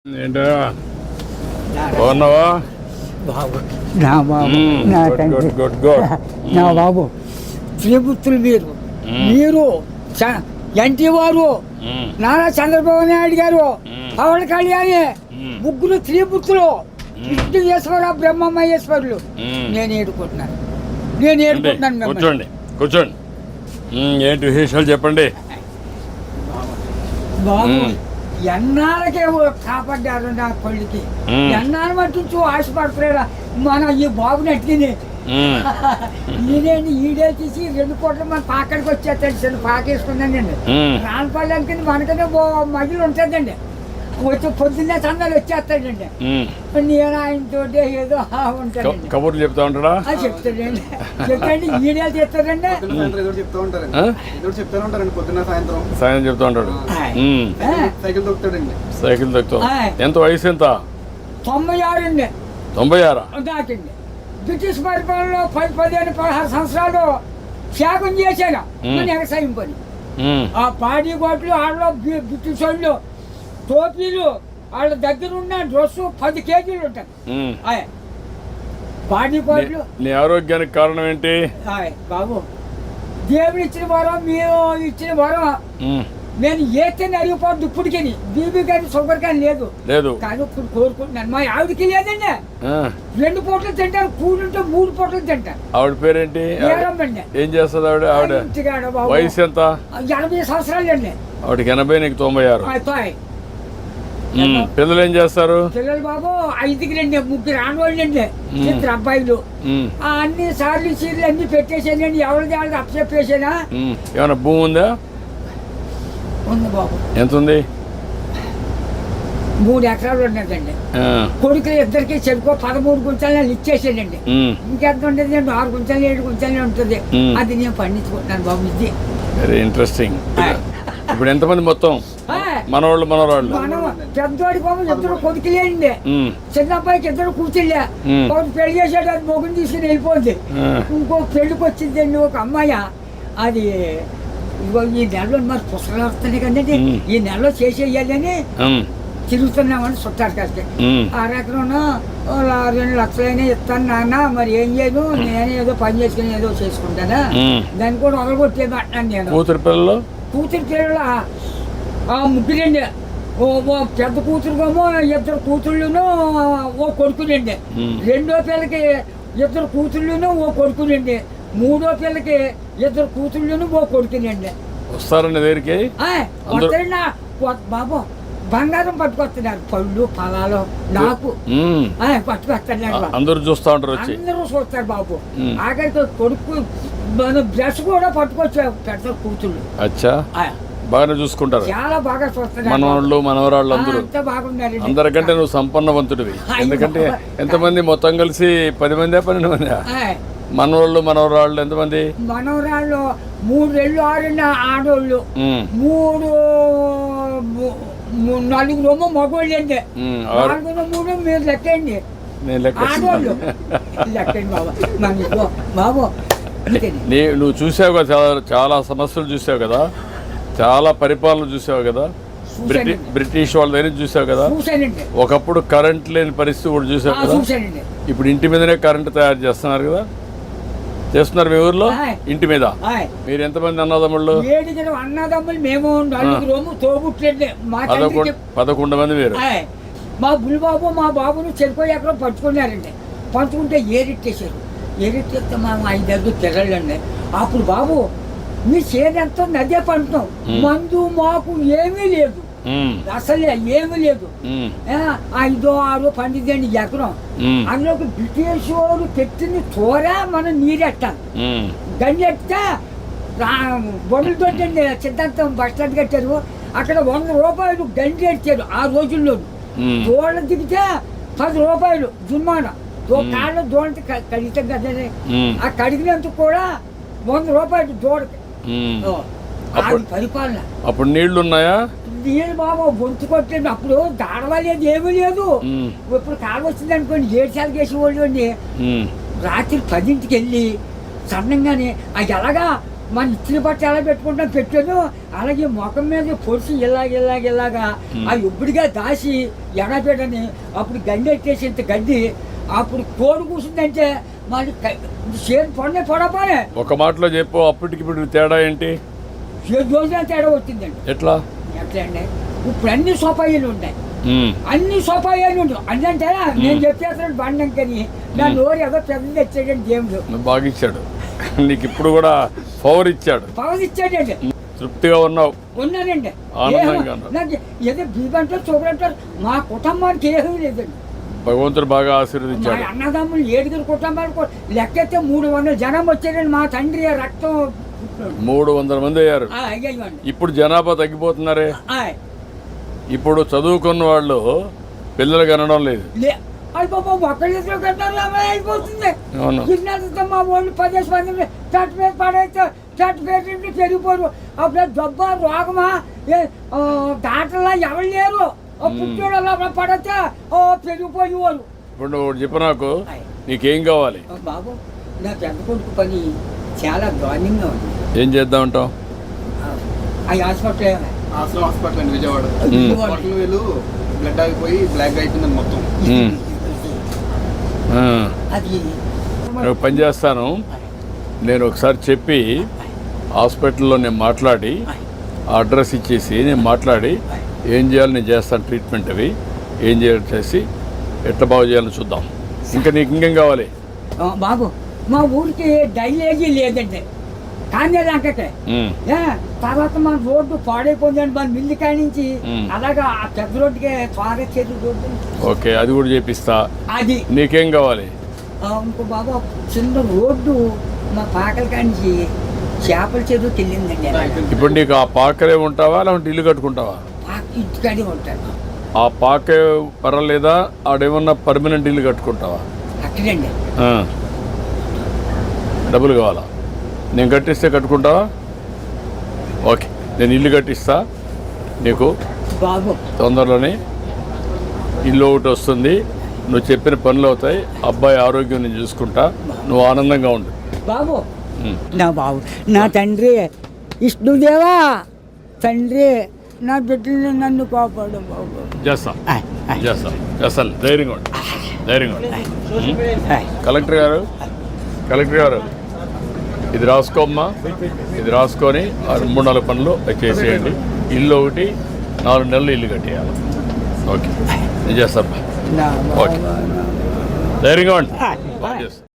ఏంటో బాగున్నావా బాబు నా బాబు నా తండ్రి గుడ్ గుడ్ నా బాబు శ్రీపుత్రులు మీరు ఎన్టీ వారు నారా చంద్రబాబు నాయుడు గారు పవన్ కళ్యాణ్ ముగ్గురు శ్రీపుత్రులు విష్ణుయేశ్వర బ్రహ్మమహేశ్వరులు నేను ఏడుకుంటున్నాను కూర్చోండి కూర్చోండి ఏంటి విశేషాలు చెప్పండి బాబు ఎన్నాళ్ళకే కాపాడ్డారు నా కొడుకి ఎన్నాళ్ళు మట్టించు ఆశపడుతున్నారా మన ఈ బాబుని అట్టిని ఈడేంటి ఈడే తీసి 2 కోట్ల మన పాకడికి వచ్చేస్తాడు చిన్న పాకేసుకున్నానండి రానపల్లానికి మనకనే మగిలి ఉంటుందండి వచ్చి పొద్దున్నే చందాలు వచ్చేస్తాడండి నేను ఆయనతో ఏదో ఉంటాడండి కబుర్లు చెప్తా ఉంటాడా చెప్తాడండి చెప్పండి ఈడేళ్ళు చెప్తారండి సాయంత్రం చెప్తా ఉంటాడు సైకిల్ తొక్కుతాం ఎంత వయసు ఎంత 96 అండి 96 దాకండి బ్రిటిష్ పరిపాలనలో 15-16 సంవత్సరాలు త్యాగం చేశాను వ్యవసాయం పని ఆ పాడి గోట్లు ఆడలో బ్రిటిష్ వాళ్ళు టోపీలు వాళ్ళ దగ్గర ఉన్న డ్రెస్సు 10 కేజీలు ఉంటాయి పాడి గోట్లు. నీ ఆరోగ్యానికి కారణం ఏంటి బాబు? దేవుడు ఇచ్చిన వరం, మీరు ఇచ్చిన వరం. నేను ఏతని అరిగిపోద్దు ఇప్పటికి, బీబీ కానీ షుగర్ కానీ లేదు కానీ ఇప్పుడు కోరుకుంటున్నాను. మా ఆవిడకి లేదండి, 2 పూటలు తింటారు, కూలుంటే 3 పూటలు తింటారు. ఆవిడ పేరేంటి? ఏం చేస్తుంది ఆవిడ? వయసు ఎంత? 80 సంవత్సరాలు అండి ఆవిడకి. 80, నీకు 96. పిల్లలు ఏం చేస్తారు? పిల్లలు బాబు 5కి 3 ఆడవాళ్ళు అండి, 2 అబ్బాయిలు. అన్ని సార్లు చీరలు అన్ని పెట్టేసానండి, ఎవరిది వాళ్ళది అప్పచెప్పేసానా. ఏమైనా భూమి ఉందా? ఉంది బాబు. ఎంత ఉంది? 3 ఎకరాలు ఉన్నదండి. కొడుకులు ఇద్దరికి చెరుకో 13 గుంటలు నేను ఇచ్చేసానండి. ఇంకెంత ఉంటుంది అండి? 6 గుంటలు 7 గుంటలు ఉంటుంది. అది నేను పండించుకుంటున్నాను బాబు. ఇది వెరీ ఇంట్రెస్టింగ్. ఇప్పుడు ఎంతమంది మొత్తం? మనవాళ్ళు మనవరాళ్ళు? పెద్దవాడి బాబు 2 కొడుకులేండి, చిన్న అబ్బాయికి 2 కూర్చులే. ఒకటి పెళ్లి చేసాడు, అది మొగుని తీసుకుని వెళ్ళిపోద్ది. ఇంకో పెళ్లికి వచ్చిందండి ఒక అమ్మాయి. అది ఇగో ఈ నెలలో మరి పుస్తకాలు వస్తున్నాయి కదండి, ఈ నెలలో చేసేయాలని తిరుగుతున్నామని చుట్టారు కలిసి. 6 ఎకరం 2 లక్షలైనా ఇస్తాను నాన్న, మరి ఏం చేయను, నేను ఏదో పని చేసుకుని ఏదో చేసుకుంటానా, దాన్ని కూడా వదలగొట్టేది అంటున్నాను నేను. కూతురు పిల్లలు 3 ఓ పెద్ద కూతురుకేమో 2 కూతుళ్ళును ఓ కొడుకునండి. 2వ పిల్లకి 2 కూతుళ్ళును ఓ కొడుకునండి. 3వ పిల్లకి 2 కూతుళ్ళును ఓ కొడుకునండి. వస్తారండి దగ్గరికి? వస్తారండి బాబు. బంగారం పట్టుకొస్తున్నారు, పళ్ళు ఫలాలు నాకు పట్టుకొస్తున్నారు. అందరూ చూస్తా ఉంటారు, అందరూ చూస్తారు బాబు. ఆఖరికి కొడుకు బ్రష్ కూడా పట్టుకొచ్చారు పెద్ద కూతుళ్ళు. అచ్చా, బాగానే చూసుకుంటారు, చాలా బాగా చూస్తారు. మనవాళ్ళు మనవరాళ్ళు అందరూ బాగున్నారు. అందరికంటే నువ్వు సంపన్నవంతుడివి. ఎందుకంటే ఎంతమంది మొత్తం కలిసి 10 మంది 12 మంది మనవాళ్ళు మనవరాళ్ళు? ఎంతమంది మనవరాళ్ళు? 3 రెళ్ళు 6 ఆడోళ్ళు, 4 మగోళ్ళు అండి. 4 3 మీరు లెక్కండి, ఆడోళ్ళు లెక్కండి బాబా. బాబు నువ్వు చూసావు కదా, చాలా సమస్యలు చూసావు కదా, చాలా పరిపాలన చూసావు కదా, బ్రిటిష్ వాళ్ళ దగ్గర చూసావు కదా. ఒకప్పుడు కరెంట్ లేని పరిస్థితి కూడా చూసావు కదా. ఇప్పుడు ఇంటి మీదనే కరెంట్ తయారు చేస్తున్నారు కదా, చేస్తున్నారు మీ ఊర్లో ఇంటి మీద. మీరు ఎంతమంది అన్నదమ్ముళ్ళు? 7 అన్నదమ్ములు మేము, 4 తోబుట్లండి. 11 మంది మీరు. మా బుల్బాబు మా బాబును చెరుకు ఎక్కడో పంచుకున్నారండి. పంచుకుంటే ఏరిట్టేశారు. ఏరిట్టేస్తే మా 5 పిల్లలండి. అప్పుడు బాబు మీ చేనంతా నదే పంటున్నాం, మందు మాకు ఏమీ లేదు, అసలే ఏమీ లేదు. 5 6 పండిద్దండి ఎకరం. అందులోకి బ్రిటిష్ వారు పెట్టిన చోర మనం నీరెట్టాలి. గండి ఎట్టితే బొమ్మలు తోటండి సిద్ధాంతం బస్ స్టాండ్ కట్టారు, అక్కడ 100 రూపాయలు గండి ఎట్టారు ఆ రోజుల్లో. దోళ్ళ దిగితే 10 రూపాయలు జుర్మానా. కాళ్ళ దోళ్ళకి కడిగితే కదండి, ఆ కడిగినందుకు కూడా 100 రూపాయలు దోడకి. పరిపాలన. అప్పుడు నీళ్లు ఉన్నాయా? నీళ్ళు బాబు గొంతు కొట్టండి. అప్పుడు దాడవలేదు, ఏమీ లేదు. ఇప్పుడు కాలు వచ్చింది అనుకోండి, 7 సార్లు వేసేవాళ్ళు అండి. రాత్రి 10ంటికి వెళ్ళి సన్నంగానే అది ఎలాగా మన ఇచ్చిన బట్ట ఎలా పెట్టుకుంటాం పెట్టాను, అలాగే ముఖం మీద పొడిచి ఇలాగా ఆ ఇప్పుడుగా దాసి ఎడపెట్టని అప్పుడు గడ్డి ఎట్టేసి ఇంత గడ్డి అప్పుడు కోడి కూర్చుందంటే మరి చేతి పడినే పడపానే. ఒక మాటలో చెప్పు, అప్పటికి ఇప్పుడు తేడా ఏంటి? రోజున తేడా వచ్చిందండి. ఎట్లా అండి ఇప్పుడు అన్ని సోపాయిలు ఉన్నాయి, అన్ని సోపాయిలు ఉండవు. అంటే నేను చెప్పేస్తాను బండం కానీ నా నోరు ఏదో పెద్ద తెచ్చాడండి దేవుడు. బాగా ఇచ్చాడు నీకు, ఇప్పుడు కూడా పవర్ ఇచ్చాడు. పవర్ ఇచ్చాడండి. తృప్తిగా ఉన్నావు? ఉన్నానండి. ఆనందంగా ఉన్నావు? నాకు ఏదో బీబంటారు చూడంటారు, మా కుటుంబానికి ఏమీ లేదండి. భగవంతుడు బాగా ఆశీర్వదించాడు. అన్నదమ్ములు 7 కుటుంబాలు లెక్కైతే 300 జనం వచ్చారండి. మా తండ్రి రక్తం 300 మంది అయ్యారు. ఇప్పుడు జనాభా తగ్గిపోతున్నారే. ఇప్పుడు చదువుకున్న వాళ్ళు పిల్లలు కనడం లేదు. అయిపోతుంది. మా వాళ్ళు 10 మంది చట్టు మీద పడేస్తే చట్టు పేరు పెరిగిపోరు. అప్పుడు జబ్బా రోగమా దాటలా ఎవరు లేరు. పుట్టోళ్ళు పడితే పెరిగిపోయి వాళ్ళు. ఇప్పుడు నువ్వు చెప్పు నాకు, నీకేం కావాలి? బాబు నా పెద్ద కొడుకు పని చాలా దారుణంగా ఉంది. ఏం చేద్దామంటావు? ఆ హాస్పిటల్ అండి విజయవాడ. వేలు బ్లడ్ ఆగిపోయి బ్లాక్ అయిపోయింది మొత్తం. అది నేను పని చేస్తాను. నేను ఒకసారి చెప్పి హాస్పిటల్లో నేను మాట్లాడి అడ్రస్ ఇచ్చేసి నేను మాట్లాడి ఏం చేయాలి నేను చేస్తాను. ట్రీట్మెంట్ అవి ఏం చేయాలి చేసి ఎట్లా బాగు చేయాలని చూద్దాం. ఇంకా నీకు ఇంకేం కావాలి? బాబు మా ఊరికి డైలేజీ లేదండి, కానీ లంకకే. తర్వాత మన రోడ్డు పాడైపోయిందండి మన మిల్లి కాడి నుంచి అలాగా ఆ పెద్ద రోడ్డుకి త్వరగా చేతి రోడ్డు. ఓకే, అది కూడా చేపిస్తా. అది నీకేం కావాలి? ఇంకో బాబు చిన్న రోడ్డు మా పాకల కాడి చేపల చెరువుకి వెళ్ళిందండి. ఇప్పుడు నీకు ఆ పాకలే ఉంటావా లేకుంటే ఇల్లు కట్టుకుంటావా? ఇంటికాడే ఉంటాను. ఆ పాకే పర్వాలేదా? ఆడేమన్నా పర్మనెంట్ ఇల్లు కట్టుకుంటావా? అక్కడండి. డబ్బులు కావాలా? నేను కట్టిస్తే కట్టుకుంటావా? ఓకే, నేను ఇల్లు కట్టిస్తా నీకు. బాబు తొందరలోనే ఇల్లు ఒకటి వస్తుంది, నువ్వు చెప్పిన పనులు అవుతాయి, అబ్బాయి ఆరోగ్యం నేను చూసుకుంటా, నువ్వు ఆనందంగా ఉండు. బాబు నా బాబు నా తండ్రి విష్ణుదేవా, తండ్రి నా బిడ్డల్ని నన్ను కాపాడు బాబు. చేస్తాను. ధైర్యంగా ఉండు. కలెక్టర్ గారు ఇది రాసుకోమ్మా. ఇది రాసుకొని 3-4 పనులు చేసేయండి. ఇల్లు ఒకటి 4 నెలలు ఇల్లు కట్టేయాలి. ఓకే, నేను చేస్తాను. ఓకే, ధైర్యంగా ఉండి చేస్తాను.